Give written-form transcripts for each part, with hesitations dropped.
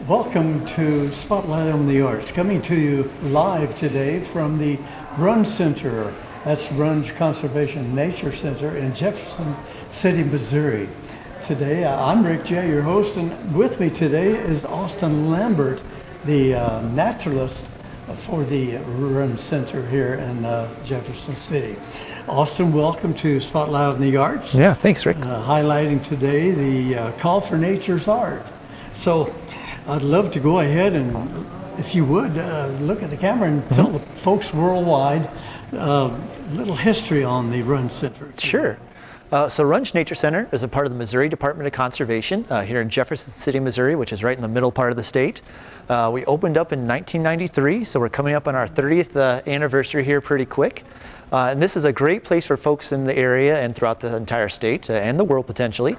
Welcome to Spotlight on the Arts, coming to you live today from the Run Center. That's Runge Conservation Nature Center in Jefferson City, Missouri. Today, I'm Rick J., your host, and with me today is Austin Lambert, the naturalist for the Run Center here in Jefferson City. Austin, welcome to Spotlight on the Arts. Yeah, thanks, Rick. Highlighting today the call for nature's art. So I'd love to go ahead and, if you would, look at the camera and tell the folks worldwide a little history on the Run Center. Sure. So Runge Nature Center is a part of the Missouri Department of Conservation here in Jefferson City, Missouri, which is right in the middle part of the state. We opened up in 1993, so we're coming up on our 30th anniversary here pretty quick. And this is a great place for folks in the area and throughout the entire state and the world potentially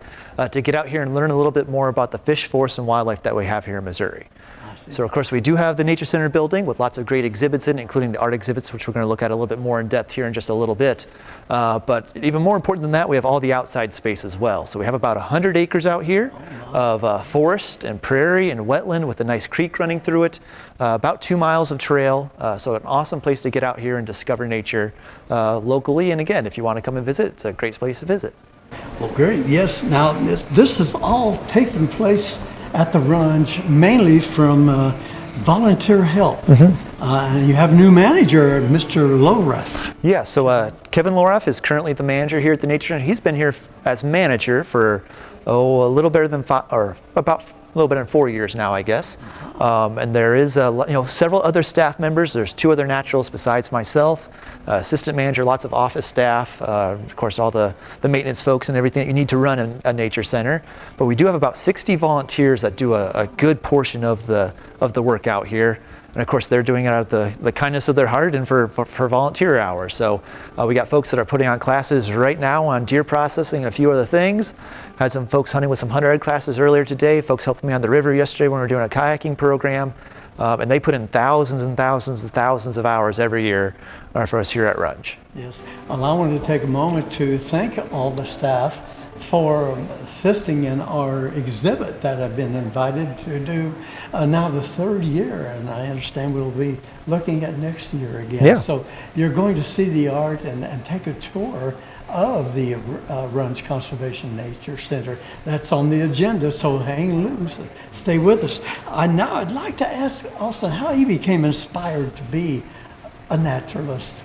to get out here and learn a little bit more about the fish, forests, and wildlife that we have here in Missouri. So of course we do have the Nature Center building with lots of great exhibits in it, including the art exhibits, which we're going to look at a little bit more in depth here in just a little bit. But even more important than that, we have all the outside space as well. So we have about 100 acres out here of forest and prairie and wetland with a nice creek running through it, about 2 miles of trail. So an awesome place to get out here and discover nature locally. And again, if you want to come and visit, it's a great place to visit. Well, great. Yes. Now, this is all taking place at the Runge, mainly from volunteer help. And you have a new manager, Mr. Loref. Yeah, so Kevin Loref is currently the manager here at the Nature Center. He's been here as manager for a little better than about a little bit in 4 years now, I guess. And there is several other staff members. There's 2 other naturalists besides myself, assistant manager, lots of office staff, of course all the maintenance folks and everything that you need to run a nature center. But we do have about 60 volunteers that do a good portion of the work out here. And of course, they're doing it out of the kindness of their heart and for volunteer hours. So we got folks that are putting on classes right now on deer processing and a few other things. Had some folks hunting with some hunter ed classes earlier today. Folks helped me on the river yesterday when we were doing a kayaking program. And they put in thousands and thousands and thousands of hours every year for us here at Runge. Yes. Well, I wanted to take a moment to thank all the staff for assisting in our exhibit that I've been invited to do now the 3rd year, and I understand we'll be looking at next year again. Yeah. So you're going to see the art and take a tour of the Runge Conservation Nature Center. That's on the agenda, so hang loose and stay with us. Now I'd like to ask Austin how he became inspired to be a naturalist.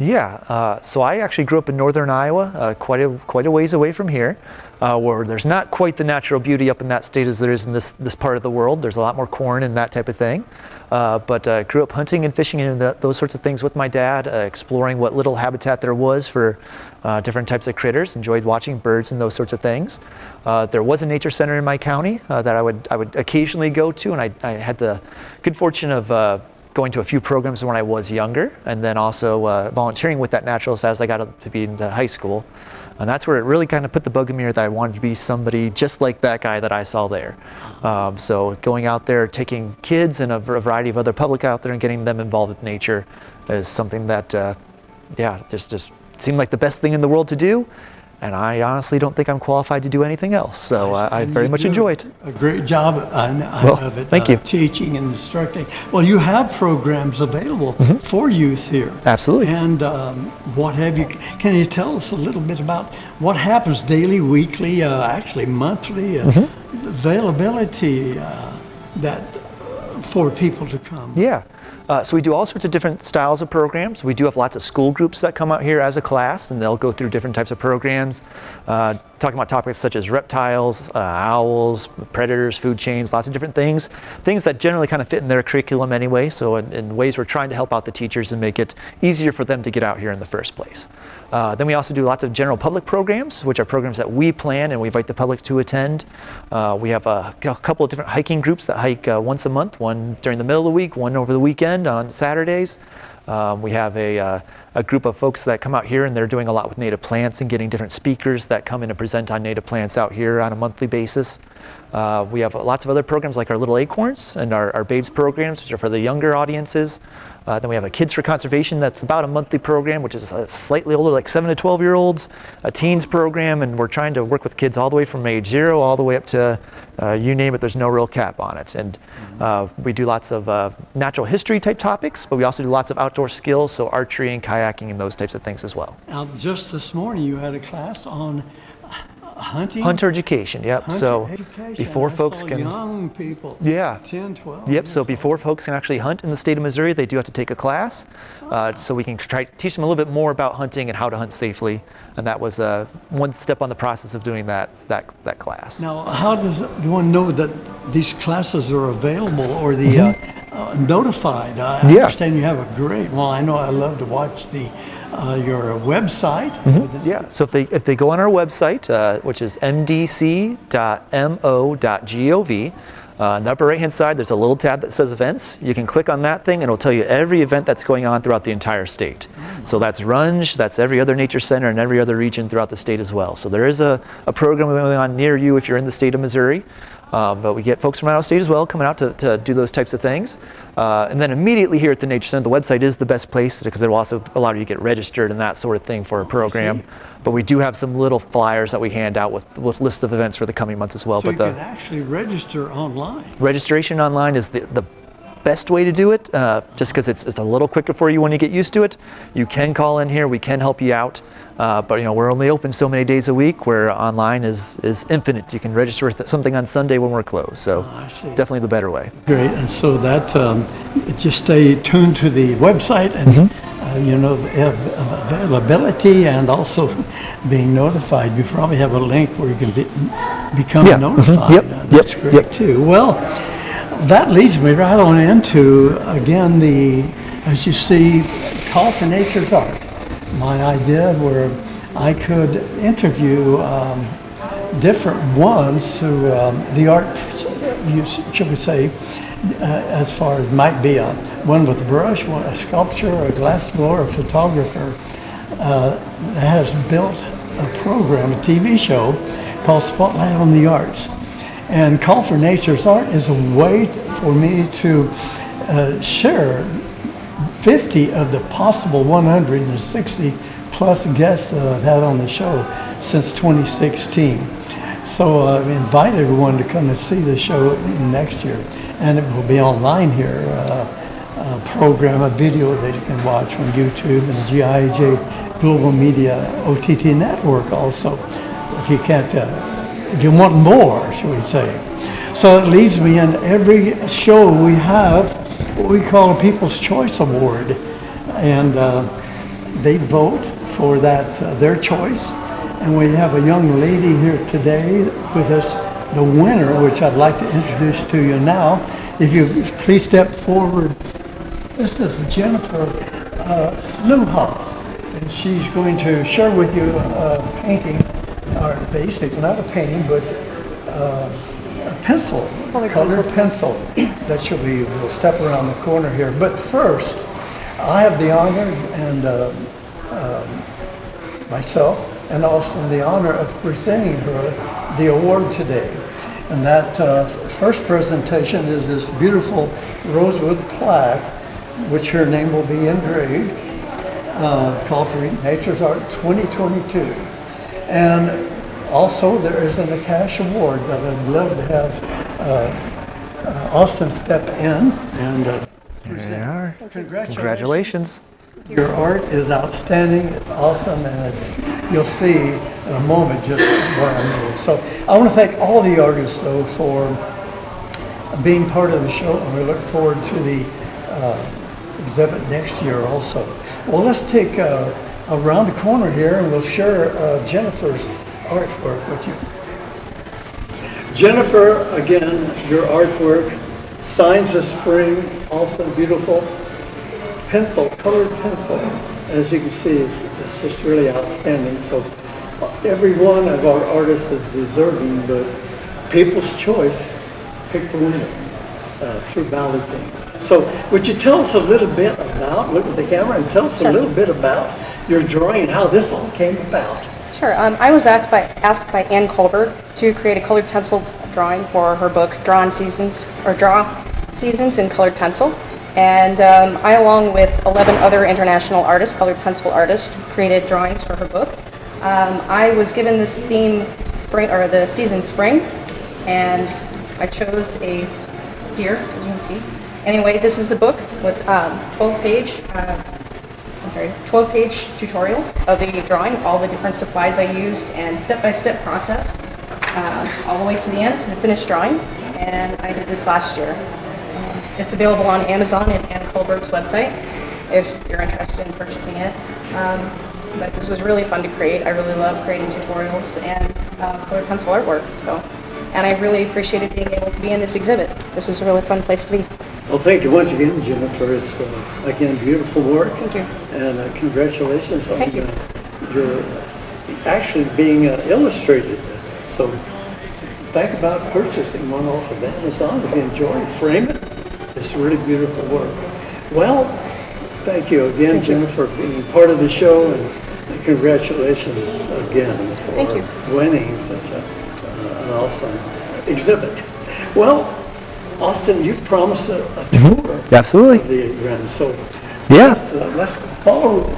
Yeah, so I actually grew up in northern Iowa, quite a ways away from here, where there's not quite the natural beauty up in that state as there is in this part of the world. There's a lot more corn and that type of thing. But grew up hunting and fishing and those sorts of things with my dad, exploring what little habitat there was for different types of critters. Enjoyed watching birds and those sorts of things. There was a nature center in my county that I would occasionally go to, and I had the good fortune of going to a few programs when I was younger, and then also volunteering with that naturalist as I got up to be into high school. And that's where it really kind of put the bug in me that I wanted to be somebody just like that guy that I saw there. So going out there, taking kids and a variety of other public out there and getting them involved with nature is something that, just seemed like the best thing in the world to do. And I honestly don't think I'm qualified to do anything else. So I very much enjoy it. A great job of it. Thank you. Teaching and instructing. Well, you have programs available for youth here. Absolutely. And what have you? Can you tell us a little bit about what happens daily, weekly, actually monthly, availability that for people to come? Yeah. So we do all sorts of different styles of programs. We do have lots of school groups that come out here as a class, and they'll go through different types of programs. talking about topics such as reptiles, owls, predators, food chains, lots of different things that generally kind of fit in their curriculum anyway. So in ways we're trying to help out the teachers and make it easier for them to get out here in the first place. Then we also do lots of general public programs, which are programs that we plan and we invite the public to attend. We have a couple of different hiking groups that hike once a month, one during the middle of the week, one over the weekend on Saturdays. We have a group of folks that come out here and they're doing a lot with native plants and getting different speakers that come in and present on native plants out here on a monthly basis. We have lots of other programs like our Little Acorns and our Babes programs, which are for the younger audiences. Then we have a Kids for Conservation that's about a monthly program, which is slightly older, like 7 to 12 year olds, a teens program, and we're trying to work with kids all the way from age 0 all the way up to you name it, there's no real cap on it. And we do lots of natural history type topics, but we also do lots of outdoor skills, so archery and kayaking and those types of things as well. Now, just this morning you had a class on hunting? Hunter education, yep. Hunter so education. before folks can... young people. Yeah. 10, 12. Yep, so before folks can actually hunt in the state of Missouri, they do have to take a class. So we can try to teach them a little bit more about hunting and how to hunt safely. And that was one step on the process of doing that class. Now, how does one know that these classes are available or the notified? I understand you have a great, well, I know I love to watch your website. Yeah, so if they go on our website, which is mdc.mo.gov, on the upper right hand side there's a little tab that says events. You can click on that thing and it'll tell you every event that's going on throughout the entire state. So that's Runge, that's every other nature center and every other region throughout the state as well. So there is a program going on near you if you're in the state of Missouri. But we get folks from out of state as well coming out to do those types of things. And then immediately here at the Nature Center, the website is the best place because it will also allow you to get registered and that sort of thing for a program. But we do have some little flyers that we hand out with lists of events for the coming months as well. So but you can actually register online. Registration online is the best way to do it, just because it's a little quicker for you when you get used to it. You can call in here, we can help you out. But we're only open so many days a week where online is infinite. You can register something on Sunday when we're closed. So definitely the better way. Great, and so that just stay tuned to the website and availability and also being notified. You probably have a link where you can become notified. That's great too. Well, that leads me right on into again as you see, Call for Nature's Art. My idea where I could interview different ones who the art, should we say, as far as might be one with a brush, a sculpture, a glass blower, a photographer has built a program, a TV show called Spotlight on the Arts. And Call for Nature's Art is a way for me to share 50 of the possible 160 plus guests that I've had on the show since 2016. So I've invited everyone to come and see the show next year. And it will be online here, a program, a video that you can watch on YouTube and the GIJ Global Media OTT Network also, if you want more, should we say. So it leads me in every show we have what we call a People's Choice Award, and they vote for their choice. And we have a young lady here today with us, the winner, which I'd like to introduce to you now. If you please step forward. This is Jennifer Sluha, and she's going to share with you a painting, or not a painting, but a pencil, colored pencil that will step around the corner here. But first, I have the honor and myself, and also the honor of presenting her the award today. And that first presentation is this beautiful rosewood plaque, which her name will be engraved, called for Nature's Art 2022. And also there is a cash award that I'd love to have Austin step in and present. Congratulations. Your art is outstanding, it's awesome, and you'll see in a moment just what I mean. So I want to thank all the artists, though, for being part of the show, and we look forward to the exhibit next year also. Well, let's take around the corner here, and we'll share Jennifer's artwork with you. Jennifer, again, your artwork, Signs of Spring, also beautiful. Pencil, colored pencil, as you can see, it's just really outstanding. So every one of our artists is deserving, but people's choice picked the winner through balloting. So would you tell us a little bit about, look at the camera, and tell us a little bit about your drawing and how this all came about? Sure. I was asked by Ann Kohlberg to create a colored pencil drawing for her book, Draw Seasons in Colored Pencil. And I, along with 11 other international artists, colored pencil artists, created drawings for her book. I was given this theme, spring, or the season spring, and I chose a deer, as you can see. Anyway, this is the book with 12-page tutorial of the drawing, all the different supplies I used, and step-by-step process, all the way to the end, to the finished drawing. And I did this last year. It's available on Amazon and Ann Kohlberg's website if you're interested in purchasing it. But this was really fun to create. I really love creating tutorials and colored pencil artwork. And I really appreciated being able to be in this exhibit. This is a really fun place to be. Well, thank you once again, Jennifer. It's, again, beautiful work. Thank you. And congratulations on Thank you. Your actually being illustrated. So think about purchasing one off of Amazon if you enjoy it. Frame it. It's really beautiful work. Well, thank you again, Jennifer, for being part of the show, and congratulations again for winning such an awesome exhibit. Well, Austin, you've promised a tour Absolutely. of the event, so Yeah. let's follow.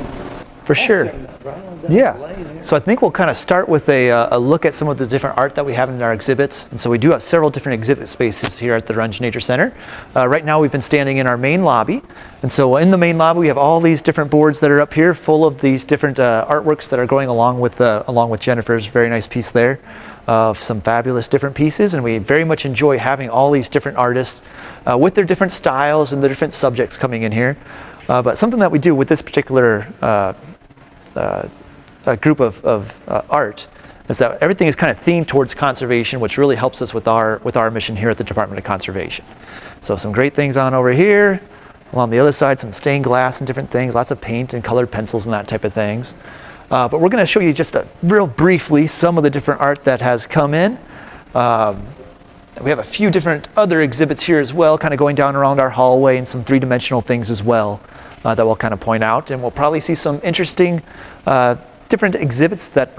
For sure. Austin right on down Yeah. the lane here. So I think we'll kind of start with a look at some of the different art that we have in our exhibits. And so we do have several different exhibit spaces here at the Runge Nature Center. Right now we've been standing in our main lobby. And so in the main lobby we have all these different boards that are up here full of these different artworks that are going along with Jennifer's very nice piece there of some fabulous different pieces. And we very much enjoy having all these different artists with their different styles and the different subjects coming in here. But something that we do with this particular group of art is that everything is kind of themed towards conservation, which really helps us with our mission here at the Department of Conservation. So some great things on over here. Along the other side, some stained glass and different things, lots of paint and colored pencils and that type of things. But we're going to show you just real briefly some of the different art that has come in. We have a few different other exhibits here as well, kind of going down around our hallway, and some three-dimensional things as well that we'll kind of point out. And we'll probably see some interesting different exhibits that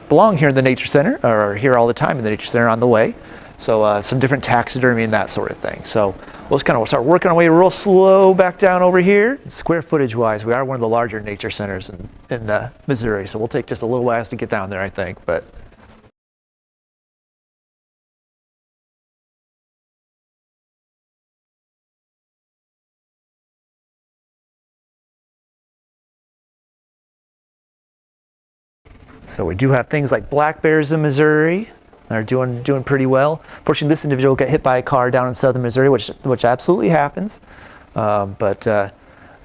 belong here in the Nature Center, or are here all the time in the Nature Center on the way. So some different taxidermy and that sort of thing. So we'll just kind of start working our way real slow back down over here. Square footage wise, we are one of the larger nature centers in Missouri. So we'll take just a little while to get down there, I think. But so we do have things like black bears in Missouri that are doing pretty well. Fortunately, this individual got hit by a car down in southern Missouri, which absolutely happens. But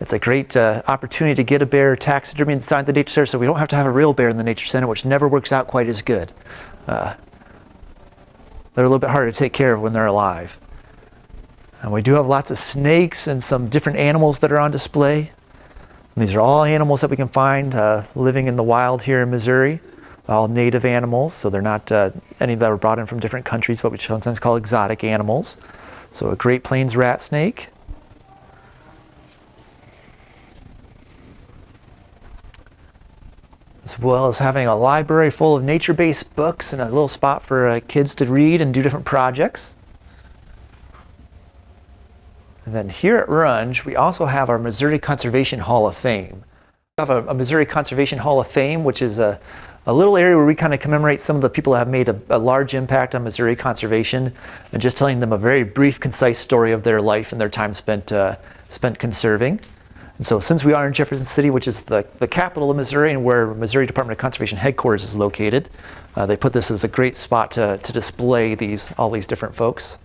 it's a great opportunity to get a bear taxidermy inside the Nature Center, so we don't have to have a real bear in the Nature Center, which never works out quite as good. They're a little bit harder to take care of when they're alive. And we do have lots of snakes and some different animals that are on display. And these are all animals that we can find living in the wild here in Missouri, all native animals, so they're not any that were brought in from different countries, what we sometimes call exotic animals. So a Great Plains rat snake. As well as having a library full of nature-based books and a little spot for kids to read and do different projects. And then here at Runge, we also have our Missouri Conservation Hall of Fame. We have a Missouri Conservation Hall of Fame, which is a little area where we kind of commemorate some of the people that have made a large impact on Missouri conservation, and just telling them a very brief, concise story of their life and their time spent conserving. And so since we are in Jefferson City, which is the capital of Missouri and where Missouri Department of Conservation headquarters is located, they put this as a great spot to display all these different folks.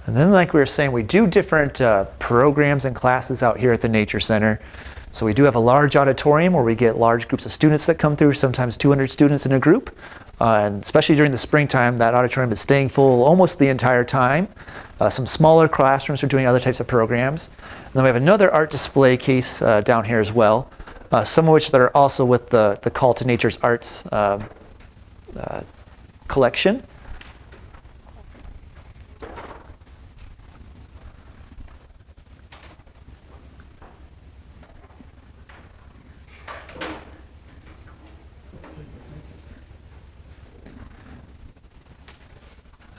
And then, like we were saying, we do different programs and classes out here at the Nature Center. So we do have a large auditorium where we get large groups of students that come through, sometimes 200 students in a group. And especially during the springtime, that auditorium is staying full almost the entire time. Some smaller classrooms are doing other types of programs. And then we have another art display case down here as well, some of which that are also with the Call to Nature's Arts collection.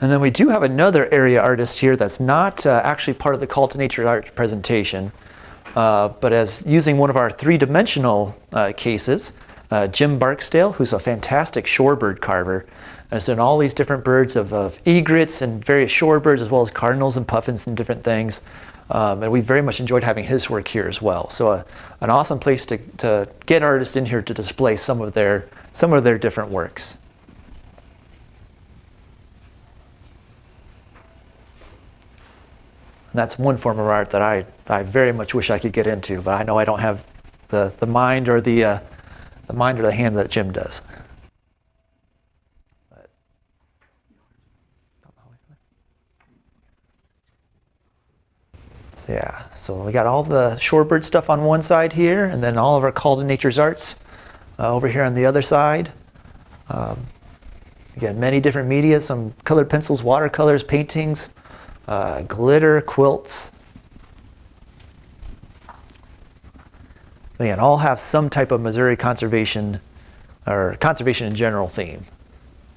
And then we do have another area artist here that's not actually part of the Call to Nature Art presentation, but as using one of our three-dimensional cases, Jim Barksdale, who's a fantastic shorebird carver, has done all these different birds of egrets and various shorebirds, as well as cardinals and puffins and different things. And we very much enjoyed having his work here as well. So an awesome place to get artists in here to display some of their different works. And that's one form of art that I very much wish I could get into, but I know I don't have the mind or the mind or the hand that Jim does. So yeah, so we got all the shorebird stuff on one side here, and then all of our Call to Nature's Arts over here on the other side. Again, many different media, some colored pencils, watercolors, paintings, glitter, quilts. Again, all have some type of Missouri conservation or conservation in general theme.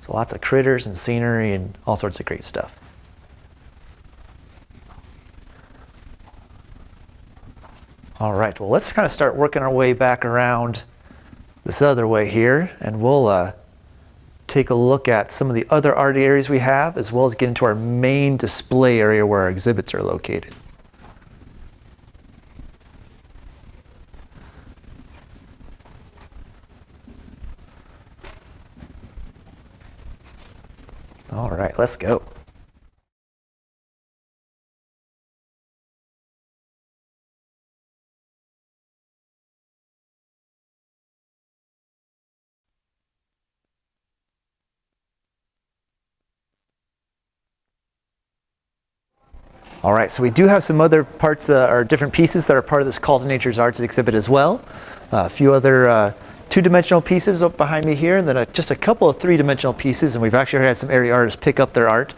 So lots of critters and scenery and all sorts of great stuff. All right, well, let's kind of start working our way back around this other way here, and we'll take a look at some of the other art areas we have, as well as get into our main display area where our exhibits are located. All right, let's go. All right, so we do have some other parts or different pieces that are part of this Call to Nature's Arts exhibit as well. A few other two-dimensional pieces up behind me here, and then just a couple of three-dimensional pieces, and we've actually had some area artists pick up their art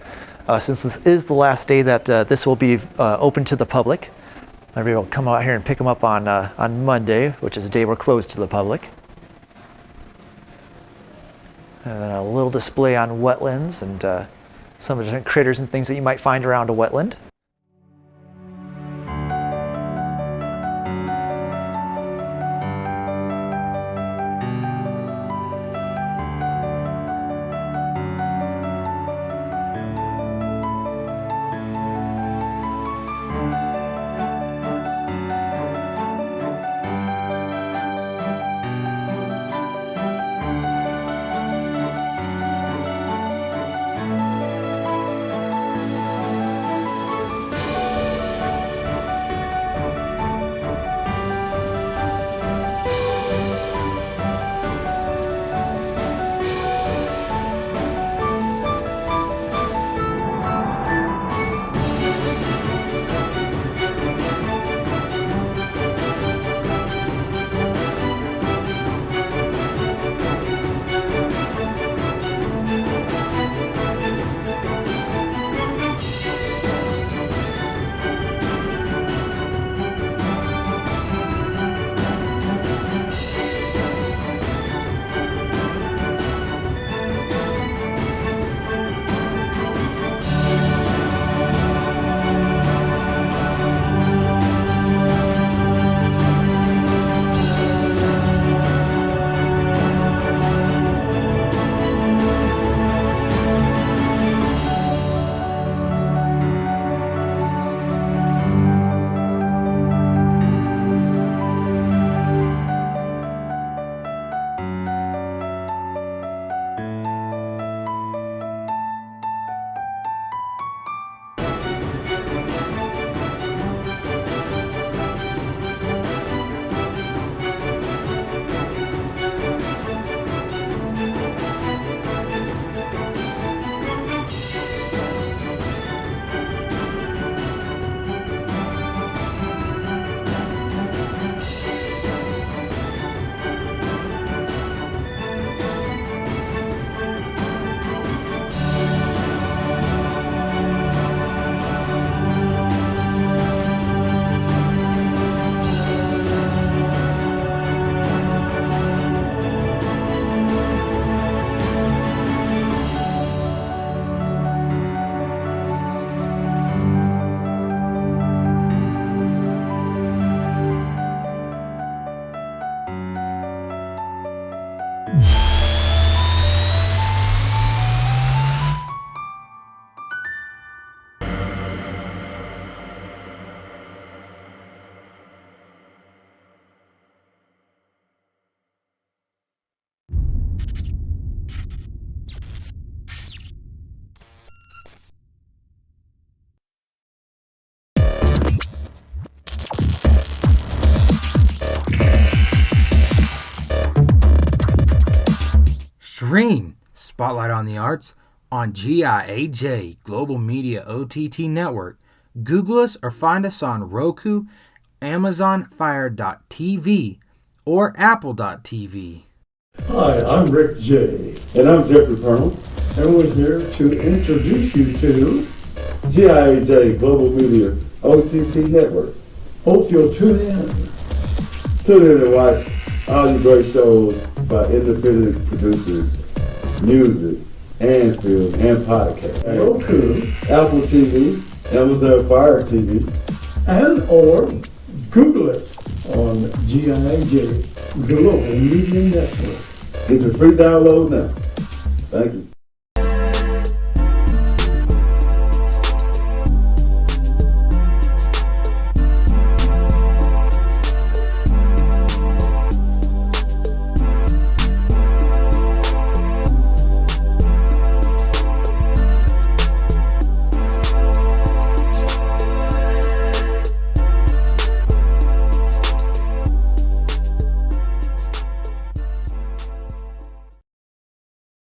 since this is the last day that this will be open to the public. Everybody will come out here and pick them up on Monday, which is a day we're closed to the public. And then a little display on wetlands and some of the different critters and things that you might find around a wetland. Stream Spotlight on the Arts on GIAJ Global Media OTT Network. Google us or find us on Roku, Amazon Fire.tv, or Apple.tv. Hi, I'm Rick J. And I'm Jeffrey Purnell. And we're here to introduce you to GIAJ Global Media OTT Network. Hope you'll tune in. Tune in and watch all the great shows by independent producers, music, and film, and podcasts. Roku, Apple TV, Amazon Fire TV, and or Google us on GIJ Global Media Network. Get your free download now. Thank you.